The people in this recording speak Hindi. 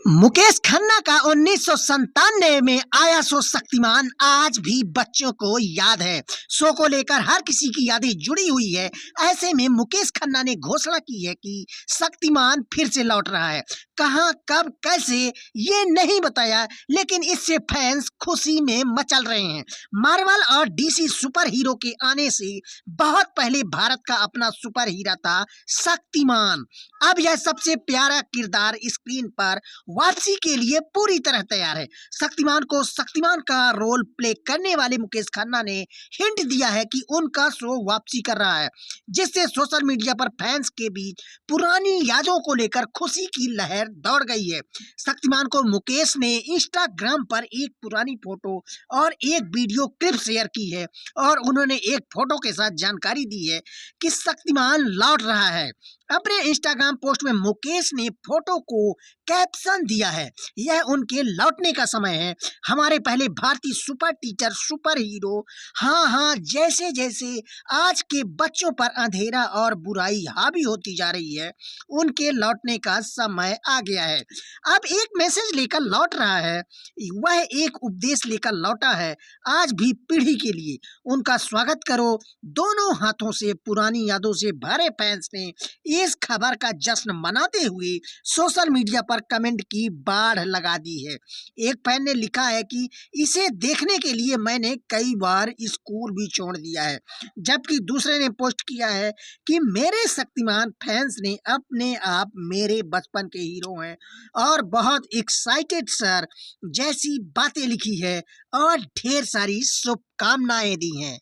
मुकेश खन्ना का 1997 में आया शो शक्तिमान आज भी बच्चों को याद है। शो को लेकर हर किसी की यादें जुड़ी हुई है। ऐसे में मुकेश खन्ना ने घोषणा की है कि शक्तिमान फिर से लौट रहा है। कहां, कब, कैसे ये नहीं बताया, लेकिन इससे फैंस खुशी में मचल रहे हैं। मार्वल और डीसी सुपर हीरो के आने से बहुत पहले भारत का अपना सुपर हीरा था शक्तिमान। अब यह सबसे प्यारा किरदार स्क्रीन पर वापसी के लिए पूरी तरह तैयार है। शक्तिमान को शक्तिमान का रोल प्ले करने वाले मुकेश खन्ना ने हिंट दिया है कि उनका शो वापसी कर रहा है, जिससे सोशल मीडिया पर फैंस के बीच पुरानी यादों को लेकर खुशी की लहर दौड़ गई है। शक्तिमान को मुकेश ने इंस्टाग्राम पर एक पुरानी फोटो और एक वीडियो क्लिप शेयर की है और उन्होंने एक फोटो के साथ जानकारी दी है कि शक्तिमान लौट रहा है। अपने इंस्टाग्राम पोस्ट में मुकेश ने फोटो को कैप्शन दिया है, यह उनके लौटने का समय है। हमारे पहले भारतीय सुपर टीचर सुपर हीरो, हाँ हाँ, जैसे जैसे आज के बच्चों पर अंधेरा और बुराई हावी होती जा रही है, उनके लौटने का समय आ गया है। अब एक मैसेज लेकर लौट रहा है, वह एक उपदेश लेकर लौटा है। आज भी पीढ़ी के लिए उनका स्वागत करो। दोनों हाथों से पुरानी यादों से भरे फैंस ने इस खबर का जश्न मनाते हुए सोशल मीडिया पर कमेंट की बाढ़ लगा दी है। एक फैन ने लिखा है कि इसे देखने के लिए मैंने कई बार स्कूल भी छोड़ दिया है, जबकि दूसरे ने पोस्ट किया है कि मेरे शक्तिमान फैंस ने अपने आप मेरे बचपन के हीरो हैं और बहुत एक्साइटेड सर जैसी बातें लिखी है और ढेर सारी शुभकामनाएं दी हैं।